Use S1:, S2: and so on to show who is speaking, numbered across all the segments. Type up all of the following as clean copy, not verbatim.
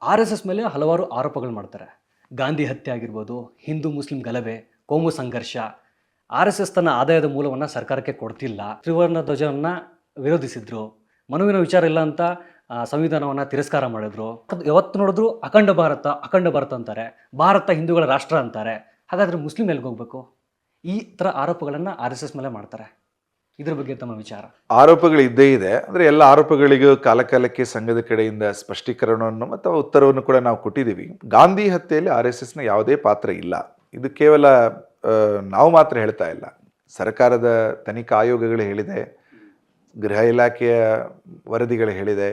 S1: R S S ಮೇಲೆ ಹಲವಾರು ಆರೋಪಗಳು ಮಾಡ್ತಾರೆ. ಗಾಂಧಿ ಹತ್ಯೆ ಆಗಿರ್ಬೋದು, ಹಿಂದೂ ಮುಸ್ಲಿಂ ಗಲಭೆ, ಕೋಮು ಸಂಘರ್ಷ. ಆರ್ ಎಸ್ ಎಸ್ ತನ್ನ ಆದಾಯದ ಮೂಲವನ್ನು ಸರ್ಕಾರಕ್ಕೆ ಕೊಡ್ತಿಲ್ಲ, ತ್ರಿವರ್ಣ ಧ್ವಜವನ್ನು ವಿರೋಧಿಸಿದ್ರು, ಮನುವಿನ ವಿಚಾರ ಇಲ್ಲ ಅಂತ ಸಂವಿಧಾನವನ್ನು ತಿರಸ್ಕಾರ ಮಾಡಿದ್ರು. ಯಾವತ್ತು ನೋಡಿದ್ರು ಅಖಂಡ ಭಾರತ ಅಖಂಡ ಭಾರತ ಅಂತಾರೆ, ಭಾರತ ಹಿಂದೂಗಳ ರಾಷ್ಟ್ರ ಅಂತಾರೆ. ಹಾಗಾದರೆ ಮುಸ್ಲಿಂ ಎಲ್ಲಿಗೆ ಹೋಗ್ಬೇಕು? ಈ ಥರ ಆರೋಪಗಳನ್ನು ಆರ್ ಎಸ್ ಎಸ್ ಮೇಲೆ ಮಾಡ್ತಾರೆ. ಇದ್ರ ಬಗ್ಗೆ ತಮ್ಮ ವಿಚಾರ?
S2: ಆರೋಪಗಳು ಇದ್ದೇ ಇದೆ. ಅಂದರೆ ಎಲ್ಲ ಆರೋಪಗಳಿಗೂ ಕಾಲಕಾಲಕ್ಕೆ ಸಂಘದ ಕಡೆಯಿಂದ ಸ್ಪಷ್ಟೀಕರಣವನ್ನು ಮತ್ತು ಉತ್ತರವನ್ನು ಕೂಡ ನಾವು ಕೊಟ್ಟಿದ್ದೀವಿ. ಗಾಂಧಿ ಹತ್ಯೆಯಲ್ಲಿ ಆರ್ ಎಸ್ ಎಸ್ನ ಯಾವುದೇ ಪಾತ್ರ ಇಲ್ಲ. ಇದು ಕೇವಲ ನಾವು ಮಾತ್ರ ಹೇಳ್ತಾ ಇಲ್ಲ, ಸರ್ಕಾರದ ತನಿಖಾ ಆಯೋಗಗಳು ಹೇಳಿದೆ, ಗೃಹ ಇಲಾಖೆಯ ವರದಿಗಳು ಹೇಳಿದೆ,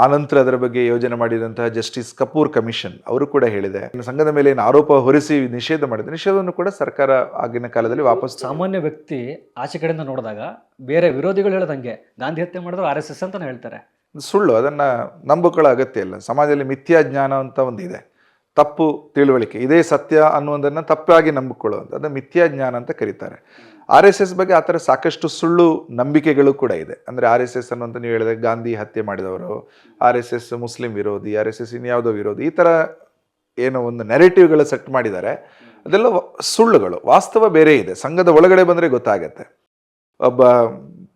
S2: ಆನಂತರ ಅದರ ಬಗ್ಗೆ ಯೋಜನೆ ಮಾಡಿದಂತಹ ಜಸ್ಟಿಸ್ ಕಪೂರ್ ಕಮಿಷನ್ ಅವರು ಕೂಡ ಹೇಳಿದೆ. ಸಂಘದ ಮೇಲೆ ಏನು ಆರೋಪ ಹೊರಿಸಿ ನಿಷೇಧ ಮಾಡಿದೆ, ನಿಷೇಧವನ್ನು ಕೂಡ ಸರ್ಕಾರ ಆಗಿನ ಕಾಲದಲ್ಲಿ ವಾಪಸ್.
S1: ಸಾಮಾನ್ಯ ವ್ಯಕ್ತಿ ಆಚೆ ಕಡೆಯಿಂದ ನೋಡಿದಾಗ ಬೇರೆ ವಿರೋಧಿಗಳು ಹೇಳದಂಗೆ ಗಾಂಧಿ ಹತ್ಯೆ ಮಾಡಿದ್ರು ಆರ್ ಎಸ್ ಎಸ್ ಅಂತಾನೆ ಹೇಳ್ತಾರೆ.
S2: ಸುಳ್ಳು, ಅದನ್ನು ನಂಬಿಕೊಳ್ಳೋ ಅಗತ್ಯ ಇಲ್ಲ. ಸಮಾಜದಲ್ಲಿ ಮಿಥ್ಯಾ ಜ್ಞಾನ ಅಂತ ಒಂದಿದೆ, ತಪ್ಪು ತಿಳುವಳಿಕೆ, ಇದೇ ಸತ್ಯ ಅನ್ನುವುದನ್ನು ತಪ್ಪಾಗಿ ನಂಬಿಕೊಳ್ಳುವಂಥ ಅದನ್ನು ಮಿಥ್ಯಾ ಜ್ಞಾನ ಅಂತ ಕರೀತಾರೆ. ಆರ್ ಎಸ್ ಎಸ್ ಬಗ್ಗೆ ಆ ಥರ ಸಾಕಷ್ಟು ಸುಳ್ಳು ನಂಬಿಕೆಗಳು ಕೂಡ ಇದೆ. ಅಂದರೆ ಆರ್ ಎಸ್ ಎಸ್ ಅನ್ನುವಂಥ ನೀವು ಹೇಳಿದಾಗ ಗಾಂಧಿ ಹತ್ಯೆ ಮಾಡಿದವರು, ಆರ್ ಎಸ್ ಎಸ್ ಮುಸ್ಲಿಂ ವಿರೋಧಿ, ಆರ್ ಎಸ್ ಎಸ್ ಇನ್ಯಾವುದೋ ವಿರೋಧಿ, ಈ ಥರ ಏನೋ ಒಂದು ನೆರೆಟಿವ್ಗಳು ಸೆಟ್ ಮಾಡಿದ್ದಾರೆ. ಅದೆಲ್ಲ ಸುಳ್ಳುಗಳು. ವಾಸ್ತವ ಬೇರೆ ಇದೆ. ಸಂಘದ ಒಳಗಡೆ ಬಂದರೆ ಗೊತ್ತಾಗತ್ತೆ. ಒಬ್ಬ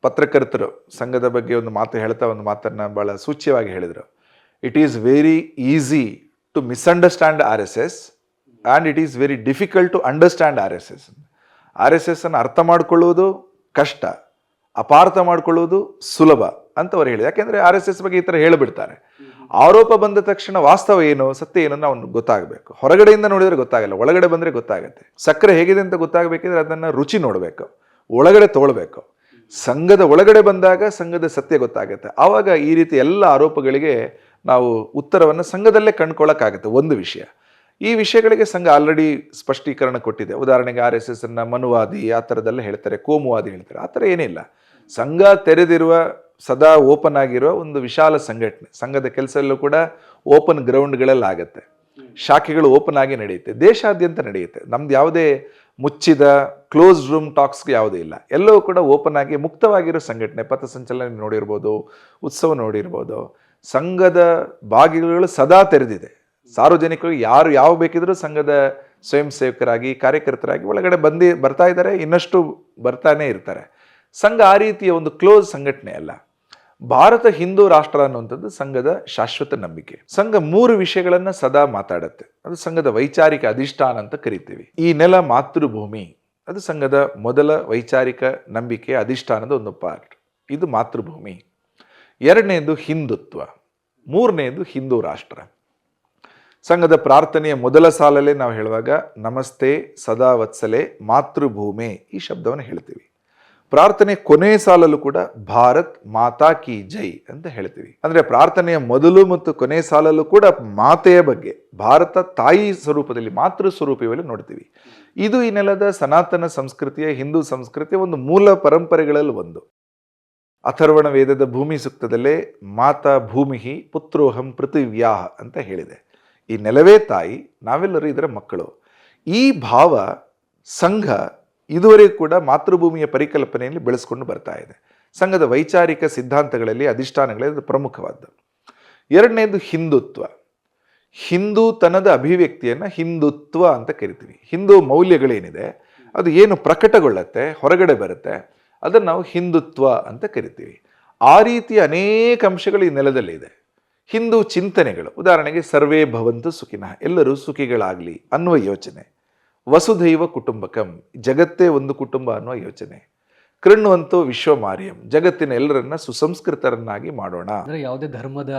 S2: ಪತ್ರಕರ್ತರು ಸಂಘದ ಬಗ್ಗೆ ಒಂದು ಮಾತು ಹೇಳ್ತಾ ಒಂದು ಮಾತನ್ನು ಭಾಳ ಸೂಚ್ಯವಾಗಿ ಹೇಳಿದರು. It is very easy to misunderstand R S S and it is very difficult to understand R S S. R S S ಅನ್ನು ಅರ್ಥ ಮಾಡ್ಕೊಳ್ಳುವುದು ಕಷ್ಟ, ಅಪಾರ್ಥ ಮಾಡ್ಕೊಳ್ಳುವುದು ಸುಲಭ ಅಂತ ಅವ್ರು ಹೇಳಿದೆ. ಯಾಕೆಂದರೆ ಆರ್ ಎಸ್ ಎಸ್ ಬಗ್ಗೆ ಈ ಥರ ಹೇಳಿಬಿಡ್ತಾರೆ. ಆರೋಪ ಬಂದ ತಕ್ಷಣ ವಾಸ್ತವ ಏನು, ಸತ್ಯ ಏನು ನಾವು ಗೊತ್ತಾಗಬೇಕು. ಹೊರಗಡೆಯಿಂದ ನೋಡಿದರೆ ಗೊತ್ತಾಗಲ್ಲ, ಒಳಗಡೆ ಬಂದರೆ ಗೊತ್ತಾಗುತ್ತೆ. ಸಕ್ಕರೆ ಹೇಗಿದೆ ಅಂತ ಗೊತ್ತಾಗಬೇಕಿದ್ರೆ ಅದನ್ನು ರುಚಿ ನೋಡಬೇಕು, ಒಳಗಡೆ ತೊಗೊಳ್ಬೇಕು. ಸಂಘದ ಒಳಗಡೆ ಬಂದಾಗ ಸಂಘದ ಸತ್ಯ ಗೊತ್ತಾಗುತ್ತೆ. ಆವಾಗ ಈ ರೀತಿ ಎಲ್ಲ ಆರೋಪಗಳಿಗೆ ನಾವು ಉತ್ತರವನ್ನು ಸಂಘದಲ್ಲೇ ಕಂಡುಕೊಳ್ಳೋಕ್ಕಾಗುತ್ತೆ. ಒಂದು ವಿಷಯ, ಈ ವಿಷಯಗಳಿಗೆ ಸಂಘ ಆಲ್ರೆಡಿ ಸ್ಪಷ್ಟೀಕರಣ ಕೊಟ್ಟಿದೆ. ಉದಾಹರಣೆಗೆ ಆರ್ ಎಸ್ ಎಸ್ ಅನ್ನ ಮನುವಾದಿ ಆ ಥರದ್ದೆಲ್ಲ ಹೇಳ್ತಾರೆ, ಕೋಮುವಾದಿ ಹೇಳ್ತಾರೆ. ಆ ಥರ ಏನಿಲ್ಲ. ಸಂಘ ತೆರೆದಿರುವ, ಸದಾ ಓಪನ್ ಆಗಿರುವ ಒಂದು ವಿಶಾಲ ಸಂಘಟನೆ. ಸಂಘದ ಕೆಲಸ ಎಲ್ಲೂ ಕೂಡ ಓಪನ್ ಗ್ರೌಂಡ್ಗಳಲ್ಲಿ ಆಗುತ್ತೆ. ಶಾಖೆಗಳು ಓಪನ್ ಆಗಿ ನಡೆಯುತ್ತೆ, ದೇಶಾದ್ಯಂತ ನಡೆಯುತ್ತೆ. ನಮ್ದು ಯಾವುದೇ ಮುಚ್ಚಿದ ಕ್ಲೋಸ್ ರೂಮ್ ಟಾಕ್ಸ್ಗೆ ಯಾವುದೇ ಇಲ್ಲ. ಎಲ್ಲವೂ ಕೂಡ ಓಪನ್ ಆಗಿ ಮುಕ್ತವಾಗಿರೋ ಸಂಘಟನೆ. ಪಥಸಂಚಲನ ನೋಡಿರ್ಬೋದು, ಉತ್ಸವ ನೋಡಿರ್ಬೋದು. ಸಂಘದ ಬಾಗಿಲುಗಳು ಸದಾ ತೆರೆದಿದೆ. ಸಾರ್ವಜನಿಕರು ಯಾರು ಯಾವ ಬೇಕಿದ್ರೂ ಸಂಘದ ಸ್ವಯಂ ಸೇವಕರಾಗಿ, ಕಾರ್ಯಕರ್ತರಾಗಿ ಒಳಗಡೆ ಬರ್ತಾ ಇದ್ದಾರೆ, ಇನ್ನಷ್ಟು ಬರ್ತಾನೆ ಇರ್ತಾರೆ. ಸಂಘ ಆ ರೀತಿಯ ಒಂದು ಕ್ಲೋಸ್ ಸಂಘಟನೆ ಅಲ್ಲ. ಭಾರತ ಹಿಂದೂ ರಾಷ್ಟ್ರ ಅನ್ನುವಂಥದ್ದು ಸಂಘದ ಶಾಶ್ವತ ನಂಬಿಕೆ. ಸಂಘ 3 ವಿಷಯಗಳನ್ನು ಸದಾ ಮಾತಾಡುತ್ತೆ. ಅದು ಸಂಘದ ವೈಚಾರಿಕ ಅಧಿಷ್ಠಾನ ಅಂತ ಕರಿತೀವಿ. ಈ ನೆಲ ಮಾತೃಭೂಮಿ, ಅದು ಸಂಘದ ಮೊದಲ ವೈಚಾರಿಕ ನಂಬಿಕೆ ಅಧಿಷ್ಠಾನದ ಒಂದು ಪಾರ್ಟ್. ಇದು ಮಾತೃಭೂಮಿ. 2ನೇದು ಹಿಂದುತ್ವ, 3ನೇದು ಹಿಂದೂ ರಾಷ್ಟ್ರ. ಸಂಘದ ಪ್ರಾರ್ಥನೆಯ ಮೊದಲ ಸಾಲಲ್ಲೇ ನಾವು ಹೇಳುವಾಗ ನಮಸ್ತೆ ಸದಾ ವತ್ಸಲೆ ಮಾತೃಭೂಮೆ ಈ ಶಬ್ದವನ್ನು ಹೇಳ್ತೀವಿ. ಪ್ರಾರ್ಥನೆ ಕೊನೆಯ ಸಾಲಲ್ಲೂ ಕೂಡ ಭಾರತ್ ಮಾತಾ ಕಿ ಜೈ ಅಂತ ಹೇಳ್ತೀವಿ. ಅಂದರೆ ಪ್ರಾರ್ಥನೆಯ ಮೊದಲು ಮತ್ತು ಕೊನೆಯ ಸಾಲಲ್ಲೂ ಕೂಡ ಮಾತೆಯ ಬಗ್ಗೆ, ಭಾರತ ತಾಯಿ ಸ್ವರೂಪದಲ್ಲಿ, ಮಾತೃ ಸ್ವರೂಪದಲ್ಲಿ ನೋಡ್ತೀವಿ. ಇದು ಈ ನೆಲದ ಸನಾತನ ಸಂಸ್ಕೃತಿಯ, ಹಿಂದೂ ಸಂಸ್ಕೃತಿಯ ಒಂದು ಮೂಲ ಪರಂಪರೆಗಳಲ್ಲಿ ಒಂದು. ಅಥರ್ವಣ ವೇದದ ಭೂಮಿ ಸೂಕ್ತದಲ್ಲೇ ಮಾತಾ ಭೂಮಿ ಪುತ್ರೋಹಂ ಪೃಥಿವ್ಯಾಹ ಅಂತ ಹೇಳಿದೆ. ಈ ನೆಲವೇ ತಾಯಿ, ನಾವೆಲ್ಲರೂ ಇದರ ಮಕ್ಕಳು. ಈ ಭಾವ ಸಂಘ ಇದುವರೆಗೂ ಕೂಡ ಮಾತೃಭೂಮಿಯ ಪರಿಕಲ್ಪನೆಯಲ್ಲಿ ಬೆಳೆಸ್ಕೊಂಡು ಬರ್ತಾ ಇದೆ. ಸಂಘದ ವೈಚಾರಿಕ ಸಿದ್ಧಾಂತಗಳಲ್ಲಿ, ಅಧಿಷ್ಠಾನಗಳಲ್ಲಿ ಅದು ಪ್ರಮುಖವಾದ್ದು. 2ನೇದು ಹಿಂದುತ್ವ. ಹಿಂದೂತನದ ಅಭಿವ್ಯಕ್ತಿಯನ್ನು ಹಿಂದುತ್ವ ಅಂತ ಕರಿತೀವಿ. ಹಿಂದೂ ಮೌಲ್ಯಗಳೇನಿದೆ ಅದು ಏನು ಪ್ರಕಟಗೊಳ್ಳುತ್ತೆ, ಹೊರಗಡೆ ಬರುತ್ತೆ, ಅದನ್ನು ನಾವು ಹಿಂದುತ್ವ ಅಂತ ಕರಿತೀವಿ. ಆ ರೀತಿಯ ಅನೇಕ ಅಂಶಗಳು ಈ ನೆಲದಲ್ಲಿದೆ. ಹಿಂದೂ ಚಿಂತನೆಗಳು, ಉದಾಹರಣೆಗೆ ಸರ್ವೇ ಭವಂತು ಸುಖಿನಃ, ಎಲ್ಲರೂ ಸುಖಿಗಳಾಗಲಿ ಅನ್ನುವ ಯೋಚನೆ. ವಸುಧೈವ ಕುಟುಂಬಕಂ, ಜಗತ್ತೇ ಒಂದು ಕುಟುಂಬ ಅನ್ನುವ ಯೋಚನೆ. ಕೃಣ್ವಂತೋ ವಿಶ್ವಮಾರ್ಯಂ, ಜಗತ್ತಿನ ಎಲ್ಲರನ್ನ ಸುಸಂಸ್ಕೃತರನ್ನಾಗಿ ಮಾಡೋಣ.
S1: ಅಂದ್ರೆ ಯಾವುದೇ ಧರ್ಮದ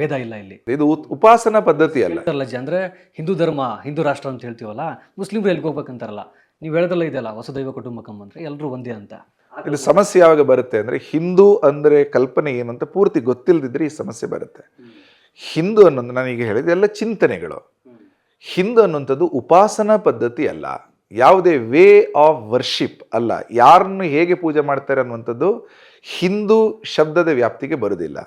S1: ಭೇದ ಇಲ್ಲ ಇಲ್ಲಿ.
S2: ಇದು ಉಪಾಸನಾ ಪದ್ಧತಿ ಅಲ್ಲ.
S1: ಅಂದ್ರೆ ಹಿಂದೂ ಧರ್ಮ, ಹಿಂದೂ ರಾಷ್ಟ್ರ ಅಂತ ಹೇಳ್ತೀವಲ್ಲ, ಮುಸ್ಲಿಮ್ರು ಎಲ್ಲಿಗೆ ಹೋಗ್ಬೇಕಂತಾರಲ್ಲ. ನೀವು ಹೇಳೋದಲ್ಲ ಇದೆಯಲ್ಲ, ವಸುದೈವ ಕುಟುಂಬಕಂ ಅಂದ್ರೆ ಎಲ್ಲರೂ ಒಂದೇ ಅಂತ.
S2: ಇಲ್ಲಿ ಸಮಸ್ಯೆ ಯಾವಾಗ ಬರುತ್ತೆ ಅಂದರೆ, ಹಿಂದೂ ಅಂದರೆ ಕಲ್ಪನೆ ಏನು ಅಂತ ಪೂರ್ತಿ ಗೊತ್ತಿಲ್ಲದಿದ್ರೆ ಈ ಸಮಸ್ಯೆ ಬರುತ್ತೆ. ಹಿಂದೂ ಅನ್ನೋದು ನಾನೀಗ ಹೇಳಿದೆ ಎಲ್ಲ ಚಿಂತನೆಗಳು. ಹಿಂದೂ ಅನ್ನುವಂಥದ್ದು ಉಪಾಸನಾ ಪದ್ಧತಿ ಅಲ್ಲ, ಯಾವುದೇ ವೇ ಆಫ್ ವರ್ಷಿಪ್ ಅಲ್ಲ. ಯಾರನ್ನು ಹೇಗೆ ಪೂಜೆ ಮಾಡ್ತಾರೆ ಅನ್ನುವಂಥದ್ದು ಹಿಂದೂ ಶಬ್ದದ ವ್ಯಾಪ್ತಿಗೆ ಬರುವುದಿಲ್ಲ.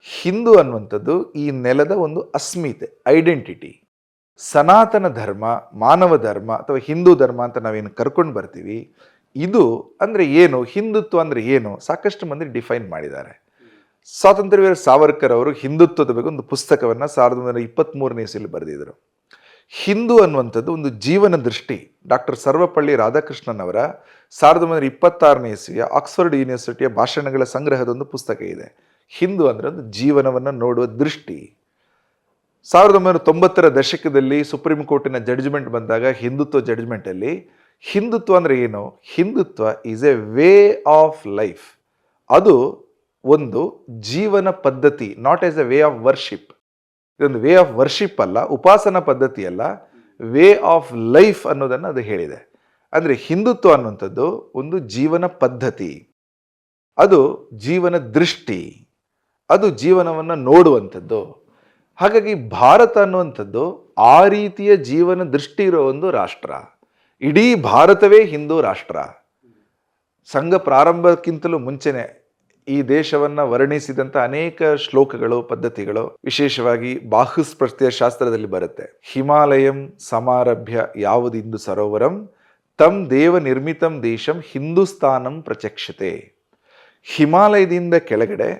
S2: ಹಿಂದೂ ಅನ್ನುವಂಥದ್ದು ಈ ನೆಲದ ಒಂದು ಅಸ್ಮಿತೆ, ಐಡೆಂಟಿಟಿ. ಸನಾತನ ಧರ್ಮ, ಮಾನವ ಧರ್ಮ ಅಥವಾ ಹಿಂದೂ ಧರ್ಮ ಅಂತ ನಾವೇನು ಕರ್ಕೊಂಡು ಬರ್ತೀವಿ, ಇದು ಅಂದರೆ ಏನು, ಹಿಂದುತ್ವ ಅಂದರೆ ಏನು, ಸಾಕಷ್ಟು ಮಂದಿ ಡಿಫೈನ್ ಮಾಡಿದ್ದಾರೆ. ಸ್ವಾತಂತ್ರ್ಯವೀರ ಸಾವರ್ಕರ್ ಅವರು ಹಿಂದುತ್ವದ ಬಗ್ಗೆ ಒಂದು ಪುಸ್ತಕವನ್ನು 1923ನೇ ಇಸವಿಯಲ್ಲಿ ಬರೆದಿದ್ದರು. ಹಿಂದೂ ಅನ್ನುವಂಥದ್ದು ಒಂದು ಜೀವನ ದೃಷ್ಟಿ. ಡಾಕ್ಟರ್ ಸರ್ವಪಳ್ಳಿ ರಾಧಾಕೃಷ್ಣನ್ ಅವರ 1926ನೇ ಇಸವಿಯ ಆಕ್ಸ್ಫರ್ಡ್ ಯೂನಿವರ್ಸಿಟಿಯ ಭಾಷಣಗಳ ಸಂಗ್ರಹದ ಒಂದು ಪುಸ್ತಕ ಇದೆ. ಹಿಂದೂ ಅಂದರೆ ಒಂದು ಜೀವನವನ್ನು ನೋಡುವ ದೃಷ್ಟಿ. 1990ರ ದಶಕದಲ್ಲಿ ಸುಪ್ರೀಂ ಕೋರ್ಟಿನ ಜಡ್ಜ್ಮೆಂಟ್ ಬಂದಾಗ ಹಿಂದುತ್ವ ಜಡ್ಜ್ಮೆಂಟಲ್ಲಿ ಹಿಂದುತ್ವ ಅಂದರೆ ಏನು? Hindutva is A way of life. ಅದು ಒಂದು ಜೀವನ ಪದ್ಧತಿ, not as A way of worship. ಇದೊಂದು ವೇ ಆಫ್ ವರ್ಷಿಪ್ ಅಲ್ಲ, ಉಪಾಸನಾ ಪದ್ಧತಿ ಅಲ್ಲ, ವೇ ಆಫ್ ಲೈಫ್ ಅನ್ನೋದನ್ನು ಅದು ಹೇಳಿದೆ. ಅಂದರೆ ಹಿಂದುತ್ವ ಅನ್ನುವಂಥದ್ದು ಒಂದು ಜೀವನ ಪದ್ಧತಿ, ಅದು ಜೀವನ ದೃಷ್ಟಿ, ಅದು ಜೀವನವನ್ನು ನೋಡುವಂಥದ್ದು. ಹಾಗಾಗಿ ಭಾರತ ಅನ್ನುವಂಥದ್ದು ಆ ರೀತಿಯ ಜೀವನ ದೃಷ್ಟಿ ಇರೋ ಒಂದು ರಾಷ್ಟ್ರ. ಇಡೀ ಭಾರತವೇ ಹಿಂದೂ ರಾಷ್ಟ್ರ. ಸಂಘ ಪ್ರಾರಂಭಕ್ಕಿಂತಲೂ ಮುಂಚೆನೆ ಈ ದೇಶವನ್ನು ವರ್ಣಿಸಿದಂಥ ಅನೇಕ ಶ್ಲೋಕಗಳು, ಪದ್ಧತಿಗಳು ವಿಶೇಷವಾಗಿ ಬಾಹುಸ್ಪೃಷ್ಟಿಯ ಶಾಸ್ತ್ರದಲ್ಲಿ ಬರುತ್ತೆ. ಹಿಮಾಲಯಂ ಸಮಾರಭ್ಯ ಯಾವುದಿಂದು ಸರೋವರಂ ತಂ ದೇವ ನಿರ್ಮಿತಂ ದೇಶಂ ಹಿಂದೂಸ್ತಾನಂ ಪ್ರಚಕ್ಷತೆ. ಹಿಮಾಲಯದಿಂದ ಕೆಳಗಡೆ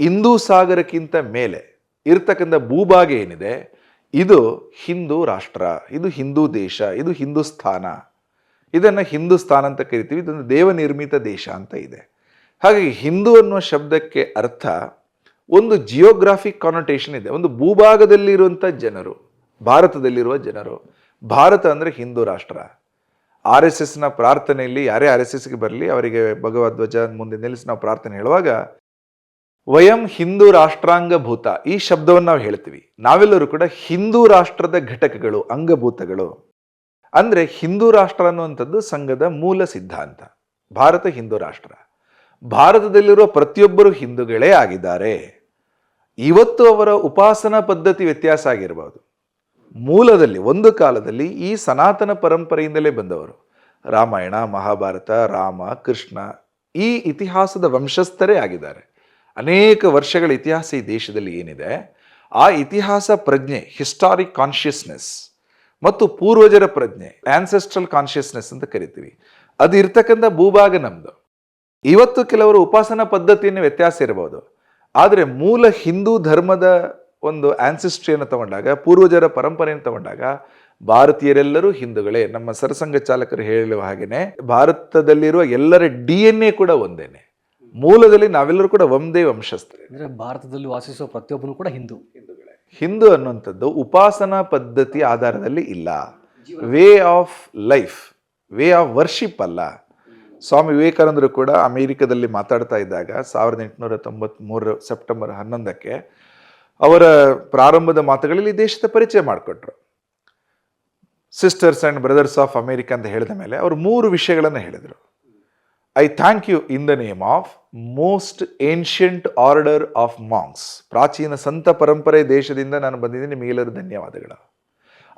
S2: ಹಿಂದೂ ಸಾಗರಕ್ಕಿಂತ ಮೇಲೆ ಇರ್ತಕ್ಕಂಥ ಭೂಭಾಗ ಏನಿದೆ, ಇದು ಹಿಂದೂ ರಾಷ್ಟ್ರ, ಇದು ಹಿಂದೂ ದೇಶ, ಇದು ಹಿಂದೂಸ್ಥಾನ. ಇದನ್ನು ಹಿಂದೂಸ್ತಾನ ಅಂತ ಕರಿತೀವಿ. ಇದೊಂದು ದೇವ ನಿರ್ಮಿತ ದೇಶ ಅಂತ ಇದೆ. ಹಾಗಾಗಿ ಹಿಂದೂ ಅನ್ನುವ ಶಬ್ದಕ್ಕೆ ಅರ್ಥ ಒಂದು ಜಿಯೋಗ್ರಾಫಿಕ್ ಕಾನೋಟೇಷನ್ ಇದೆ. ಒಂದು ಭೂಭಾಗದಲ್ಲಿರುವಂಥ ಜನರು, ಭಾರತದಲ್ಲಿರುವ ಜನರು. ಭಾರತ ಅಂದರೆ ಹಿಂದೂ ರಾಷ್ಟ್ರ. RSSನ ಪ್ರಾರ್ಥನೆಯಲ್ಲಿ ಯಾರೇ RSSಗೆ ಬರಲಿ ಅವರಿಗೆ ಭಗವಧ್ವಜ ಮುಂದೆ ನಿಲ್ಲಿಸಿ ನಾವು ಪ್ರಾರ್ಥನೆ ಹೇಳುವಾಗ ವಯಂ ಹಿಂದೂ ರಾಷ್ಟ್ರಾಂಗಭೂತ ಈ ಶಬ್ದವನ್ನು ನಾವು ಹೇಳ್ತೀವಿ. ನಾವೆಲ್ಲರೂ ಕೂಡ ಹಿಂದೂ ರಾಷ್ಟ್ರದ ಘಟಕಗಳು, ಅಂಗಭೂತಗಳು. ಅಂದರೆ ಹಿಂದೂ ರಾಷ್ಟ್ರ ಅನ್ನುವಂಥದ್ದು ಸಂಘದ ಮೂಲ ಸಿದ್ಧಾಂತ. ಭಾರತ ಹಿಂದೂ ರಾಷ್ಟ್ರ. ಭಾರತದಲ್ಲಿರುವ ಪ್ರತಿಯೊಬ್ಬರು ಹಿಂದೂಗಳೇ ಆಗಿದ್ದಾರೆ. ಇವತ್ತು ಅವರ ಉಪಾಸನಾ ಪದ್ಧತಿ ವ್ಯತ್ಯಾಸ ಆಗಿರಬಹುದು. ಮೂಲದಲ್ಲಿ ಒಂದು ಕಾಲದಲ್ಲಿ ಈ ಸನಾತನ ಪರಂಪರೆಯಿಂದಲೇ ಬಂದವರು. ರಾಮಾಯಣ, ಮಹಾಭಾರತ, ರಾಮ, ಕೃಷ್ಣ ಈ ಇತಿಹಾಸದ ವಂಶಸ್ಥರೇ ಆಗಿದ್ದಾರೆ. ಅನೇಕ ವರ್ಷಗಳ ಇತಿಹಾಸ ಈ ದೇಶದಲ್ಲಿ ಏನಿದೆ, ಆ ಇತಿಹಾಸ ಪ್ರಜ್ಞೆ, ಹಿಸ್ಟಾರಿಕ್ ಕಾನ್ಷಿಯಸ್ನೆಸ್ ಮತ್ತು ಪೂರ್ವಜರ ಪ್ರಜ್ಞೆ, ಆನ್ಸೆಸ್ಟ್ರಲ್ ಕಾನ್ಷಿಯಸ್ನೆಸ್ ಅಂತ ಕರಿತೀವಿ, ಅದು ಇರ್ತಕ್ಕಂಥ ಭೂಭಾಗ ನಮ್ಮದು. ಇವತ್ತು ಕೆಲವರು ಉಪಾಸನಾ ಪದ್ಧತಿಯನ್ನು ವ್ಯತ್ಯಾಸ ಇರಬಹುದು, ಆದರೆ ಮೂಲ ಹಿಂದೂ ಧರ್ಮದ ಒಂದು ಆನ್ಸೆಸ್ಟ್ರಿಯನ್ನು ತಗೊಂಡಾಗ, ಪೂರ್ವಜರ ಪರಂಪರೆಯನ್ನು ತಗೊಂಡಾಗ ಭಾರತೀಯರೆಲ್ಲರೂ ಹಿಂದೂಗಳೇ. ನಮ್ಮ ಸರಸಂಘ ಚಾಲಕರು ಹೇಳುವ ಹಾಗೆಯೇ ಭಾರತದಲ್ಲಿರುವ ಎಲ್ಲರ DNA ಕೂಡ ಒಂದೇನೆ. ಮೂಲದಲ್ಲಿ ನಾವೆಲ್ಲರೂ ಕೂಡ ಒಂದೇ ವಂಶಸ್ಥರೇ.
S1: ಅಂದರೆ ಭಾರತದಲ್ಲಿ ವಾಸಿಸುವ ಪ್ರತಿಯೊಬ್ಬನು ಕೂಡ ಹಿಂದೂಗಳೇ.
S2: ಹಿಂದೂ ಅನ್ನುವಂಥದ್ದು ಉಪಾಸನಾ ಪದ್ಧತಿ ಆಧಾರದಲ್ಲಿ ಇಲ್ಲ, way of life, way of worship ಅಲ್ಲ. ಸ್ವಾಮಿ ವಿವೇಕಾನಂದರು ಕೂಡ ಅಮೆರಿಕದಲ್ಲಿ ಮಾತಾಡ್ತಾ ಇದ್ದಾಗ 1893 ಸೆಪ್ಟೆಂಬರ್ 11ಕ್ಕೆ ಅವರ ಪ್ರಾರಂಭದ ಮಾತುಗಳಲ್ಲಿ ದೇಶದ ಪರಿಚಯ ಮಾಡಿಕೊಟ್ರು. Sisters and brothers of America ಅಂತ ಹೇಳಿದ ಮೇಲೆ ಅವರು 3 ವಿಷಯಗಳನ್ನು ಹೇಳಿದರು. I thank you in the name of most ancient order of monks. ಪ್ರಾಚೀನ ಸಂತ ಪರಂಪರೆ ದೇಶದಿಂದ ನಾನು ಬಂದಿದ್ದೀನಿ, ನಿಮಗೆಲ್ಲರೂ ಧನ್ಯವಾದಗಳು.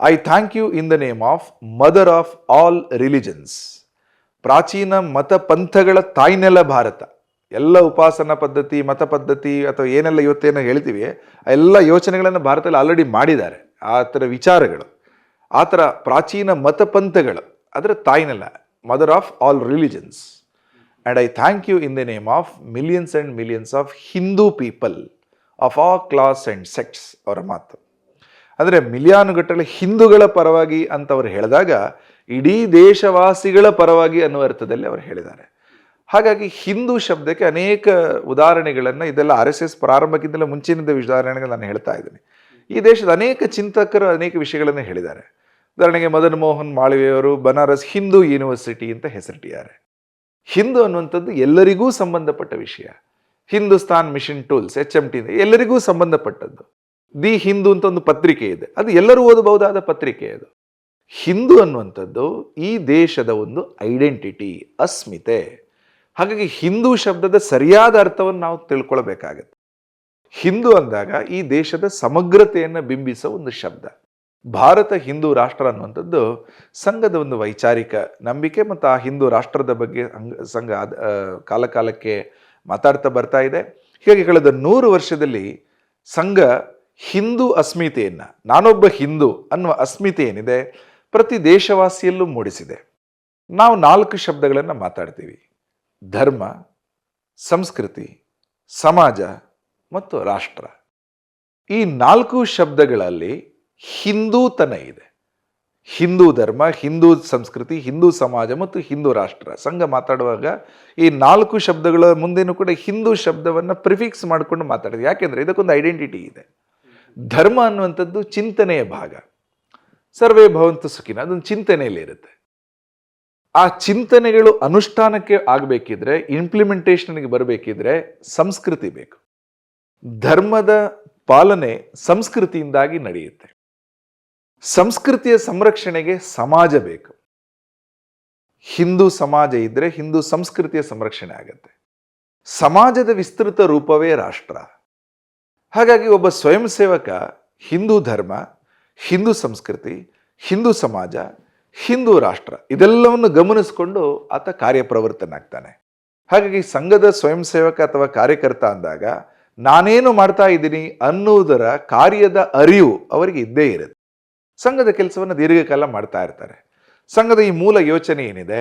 S2: I thank you in the name of mother of all religions. ಪ್ರಾಚೀನ ಮತ ಪಂಥಗಳ ತಾಯ್ನೆಲ ಭಾರತ. ಎಲ್ಲ ಉಪಾಸನಾ ಪದ್ಧತಿ, ಮತ ಪದ್ಧತಿ ಅಥವಾ ಏನೆಲ್ಲ ಇವತ್ತೇನೋ ಹೇಳ್ತೀವಿ, ಆ ಎಲ್ಲ ಯೋಚನೆಗಳನ್ನು ಭಾರತದಲ್ಲಿ ಆಲ್ರೆಡಿ ಮಾಡಿದ್ದಾರೆ. ಆ ಥರ ವಿಚಾರಗಳು, ಆ ಥರ ಪ್ರಾಚೀನ ಮತಪಂಥಗಳು, ಅದರ ತಾಯ್ನೆಲ, mother of all religions. And I thank you in the name of millions and millions of Hindu people of all class and sects. ಅವರ ಮಾತು ಅಂದರೆ ಮಿಲಿಯಾನುಗಟ್ಟಲೆ ಹಿಂದೂಗಳ ಪರವಾಗಿ ಅಂತ ಅವರು ಹೇಳಿದಾಗ ಇಡೀ ದೇಶವಾಸಿಗಳ ಪರವಾಗಿ ಅನ್ನುವ ಅರ್ಥದಲ್ಲಿ ಅವರು ಹೇಳಿದ್ದಾರೆ. ಹಾಗಾಗಿ ಹಿಂದೂ ಶಬ್ದಕ್ಕೆ ಅನೇಕ ಉದಾಹರಣೆಗಳನ್ನು, ಇದೆಲ್ಲ RSS ಪ್ರಾರಂಭಕ್ಕಿಂತಲೇ ಮುಂಚಿನಿಂದ ಉದಾಹರಣೆಗಳು ನಾನು ಹೇಳ್ತಾ ಇದ್ದೀನಿ. ಈ ದೇಶದ ಅನೇಕ ಚಿಂತಕರು ಅನೇಕ ವಿಷಯಗಳನ್ನು ಹೇಳಿದ್ದಾರೆ. ಉದಾಹರಣೆಗೆ ಮದನ್ ಮೋಹನ್ ಮಾಳವಿಯವರು ಬನಾರಸ್ ಹಿಂದೂ ಯೂನಿವರ್ಸಿಟಿ ಅಂತ ಹೆಸರಿಟ್ಟಿದ್ದಾರೆ. ಹಿಂದೂ ಅನ್ನುವಂಥದ್ದು ಎಲ್ಲರಿಗೂ ಸಂಬಂಧಪಟ್ಟ ವಿಷಯ. ಹಿಂದೂಸ್ತಾನ್ ಮಿಷನ್ ಟೂಲ್ಸ್, HMT ಎಲ್ಲರಿಗೂ ಸಂಬಂಧಪಟ್ಟದ್ದು. ದಿ ಹಿಂದೂ ಅಂತ ಒಂದು ಪತ್ರಿಕೆ ಇದೆ, ಅದು ಎಲ್ಲರೂ ಓದಬಹುದಾದ ಪತ್ರಿಕೆ. ಅದು ಹಿಂದೂ ಅನ್ನುವಂಥದ್ದು ಈ ದೇಶದ ಒಂದು ಐಡೆಂಟಿಟಿ, ಅಸ್ಮಿತೆ. ಹಾಗಾಗಿ ಹಿಂದೂ ಶಬ್ದದ ಸರಿಯಾದ ಅರ್ಥವನ್ನು ನಾವು ತಿಳ್ಕೊಳ್ಬೇಕಾಗತ್ತೆ. ಹಿಂದೂ ಅಂದಾಗ ಈ ದೇಶದ ಸಮಗ್ರತೆಯನ್ನು ಬಿಂಬಿಸೋ ಒಂದು ಶಬ್ದ. ಭಾರತ ಹಿಂದೂ ರಾಷ್ಟ್ರ ಅನ್ನುವಂಥದ್ದು ಸಂಘದ ಒಂದು ವೈಚಾರಿಕ ನಂಬಿಕೆ ಮತ್ತು ಆ ಹಿಂದೂ ರಾಷ್ಟ್ರದ ಬಗ್ಗೆ ಸಂಘ ಕಾಲಕಾಲಕ್ಕೆ ಮಾತಾಡ್ತಾ ಬರ್ತಾ ಇದೆ. ಹೀಗಾಗಿ ಕಳೆದ 100 ವರ್ಷದಲ್ಲಿ ಸಂಘ ಹಿಂದೂ ಅಸ್ಮಿತೆಯನ್ನು, ನಾನೊಬ್ಬ ಹಿಂದೂ ಅನ್ನುವ ಅಸ್ಮಿತೆ ಏನಿದೆ ಪ್ರತಿ ದೇಶವಾಸಿಯಲ್ಲೂ ಮೂಡಿಸಿದೆ. ನಾವು 4 ಶಬ್ದಗಳನ್ನು ಮಾತಾಡ್ತೀವಿ: ಧರ್ಮ, ಸಂಸ್ಕೃತಿ, ಸಮಾಜ ಮತ್ತು ರಾಷ್ಟ್ರ. ಈ 4 ಶಬ್ದಗಳಲ್ಲಿ ಹಿಂದೂತನ ಇದೆ. ಹಿಂದೂ ಧರ್ಮ, ಹಿಂದೂ ಸಂಸ್ಕೃತಿ, ಹಿಂದೂ ಸಮಾಜ ಮತ್ತು ಹಿಂದೂ ರಾಷ್ಟ್ರ. ಸಂಘ ಮಾತಾಡುವಾಗ ಈ 4 ಶಬ್ದಗಳ ಮುಂದೆನೂ ಕೂಡ ಹಿಂದೂ ಶಬ್ದವನ್ನು ಪ್ರಿಫಿಕ್ಸ್ ಮಾಡಿಕೊಂಡು ಮಾತಾಡಿದೆ. ಯಾಕೆಂದ್ರೆ ಇದಕ್ಕೊಂದು ಐಡೆಂಟಿಟಿ ಇದೆ. ಧರ್ಮ ಅನ್ನುವಂಥದ್ದು ಚಿಂತನೆಯ ಭಾಗ. ಸರ್ವೇ ಭವಂತು ಸುಖಿನ, ಅದೊಂದು ಚಿಂತನೆಯಲ್ಲಿ ಇರುತ್ತೆ. ಆ ಚಿಂತನೆಗಳು ಅನುಷ್ಠಾನಕ್ಕೆ ಆಗಬೇಕಿದ್ರೆ, ಇಂಪ್ಲಿಮೆಂಟೇಷನ್ಗೆ ಬರಬೇಕಿದ್ರೆ ಸಂಸ್ಕೃತಿ ಬೇಕು. ಧರ್ಮದ ಪಾಲನೆ ಸಂಸ್ಕೃತಿಯಿಂದಾಗಿ ನಡೆಯುತ್ತೆ. ಸಂಸ್ಕೃತಿಯ ಸಂರಕ್ಷಣೆಗೆ ಸಮಾಜ ಬೇಕು. ಹಿಂದೂ ಸಮಾಜ ಇದ್ರೆ ಹಿಂದೂ ಸಂಸ್ಕೃತಿಯ ಸಂರಕ್ಷಣೆ ಆಗತ್ತೆ. ಸಮಾಜದ ವಿಸ್ತೃತ ರೂಪವೇ ರಾಷ್ಟ್ರ. ಹಾಗಾಗಿ ಒಬ್ಬ ಸ್ವಯಂ ಸೇವಕ ಹಿಂದೂ ಧರ್ಮ, ಹಿಂದೂ ಸಂಸ್ಕೃತಿ, ಹಿಂದೂ ಸಮಾಜ, ಹಿಂದೂ ರಾಷ್ಟ್ರ ಇದೆಲ್ಲವನ್ನು ಗಮನಿಸಿಕೊಂಡು ಆತ ಕಾರ್ಯಪ್ರವೃತ್ತನಾಗ್ತಾನೆ. ಹಾಗಾಗಿ ಸಂಘದ ಸ್ವಯಂ ಸೇವಕ ಅಥವಾ ಕಾರ್ಯಕರ್ತ ಅಂದಾಗ ನಾನೇನು ಮಾಡ್ತಾ ಇದ್ದೀನಿ ಅನ್ನುವುದರ ಕಾರ್ಯದ ಅರಿವು ಅವರಿಗೆ ಇದ್ದೇ ಇರುತ್ತೆ. ಸಂಘದ ಕೆಲಸವನ್ನು ದೀರ್ಘಕಾಲ ಮಾಡ್ತಾ ಇರ್ತಾರೆ. ಸಂಘದ ಈ ಮೂಲ ಯೋಚನೆ ಏನಿದೆ,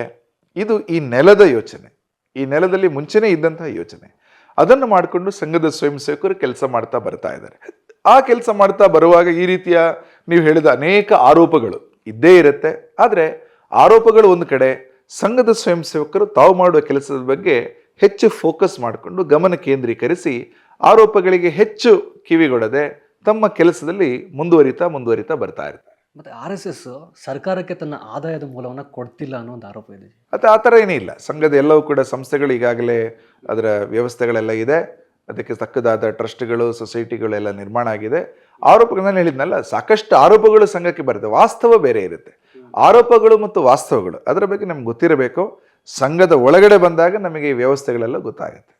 S2: ಇದು ಈ ನೆಲದ ಯೋಚನೆ, ಈ ನೆಲದಲ್ಲಿ ಮುಂಚೆನೇ ಇದ್ದಂತಹ ಯೋಚನೆ. ಅದನ್ನು ಮಾಡಿಕೊಂಡು ಸಂಘದ ಸ್ವಯಂ ಸೇವಕರು ಕೆಲಸ ಮಾಡ್ತಾ ಬರ್ತಾ ಇದ್ದಾರೆ. ಆ ಕೆಲಸ ಮಾಡ್ತಾ ಬರುವಾಗ ಈ ರೀತಿಯ ನೀವು ಹೇಳಿದ ಅನೇಕ ಆರೋಪಗಳು ಇದ್ದೇ ಇರುತ್ತೆ. ಆದರೆ ಆರೋಪಗಳು ಒಂದು ಕಡೆ, ಸಂಘದ ಸ್ವಯಂ ಸೇವಕರು ತಾವು ಮಾಡುವ ಕೆಲಸದ ಬಗ್ಗೆ ಹೆಚ್ಚು ಫೋಕಸ್ ಮಾಡಿಕೊಂಡು ಗಮನ ಕೇಂದ್ರೀಕರಿಸಿ ಆರೋಪಗಳಿಗೆ ಹೆಚ್ಚು ಕಿವಿಗೊಡದೆ ತಮ್ಮ ಕೆಲಸದಲ್ಲಿ ಮುಂದುವರಿತಾ ಬರ್ತಾ ಇರ್ತಾರೆ.
S1: ಮತ್ತು RSS ಸರ್ಕಾರಕ್ಕೆ ತನ್ನ ಆದಾಯದ ಮೂಲವನ್ನು ಕೊಡ್ತಿಲ್ಲ ಅನ್ನೋ ಒಂದು ಆರೋಪ ಇದೆ.
S2: ಆ ಥರ ಏನೇ ಇಲ್ಲ. ಸಂಘದ ಎಲ್ಲವೂ ಕೂಡ ಸಂಸ್ಥೆಗಳು ಈಗಾಗಲೇ ಅದರ ವ್ಯವಸ್ಥೆಗಳೆಲ್ಲ ಇದೆ. ಅದಕ್ಕೆ ತಕ್ಕದಾದ ಟ್ರಸ್ಟ್ಗಳು, ಸೊಸೈಟಿಗಳೆಲ್ಲ ನಿರ್ಮಾಣ ಆಗಿದೆ. ಆರೋಪಗಳನ್ನ ಹೇಳಿದ್ನಲ್ಲ, ಸಾಕಷ್ಟು ಆರೋಪಗಳು ಸಂಘಕ್ಕೆ ಬರುತ್ತೆ. ವಾಸ್ತವ ಬೇರೆ ಇರುತ್ತೆ. ಆರೋಪಗಳು ಮತ್ತು ವಾಸ್ತವಗಳು ಅದರ ಬಗ್ಗೆ ನಮ್ಗೆ ಗೊತ್ತಿರಬೇಕು. ಸಂಘದ ಒಳಗಡೆ ಬಂದಾಗ ನಮಗೆ ಈ ವ್ಯವಸ್ಥೆಗಳೆಲ್ಲ ಗೊತ್ತಾಗುತ್ತೆ.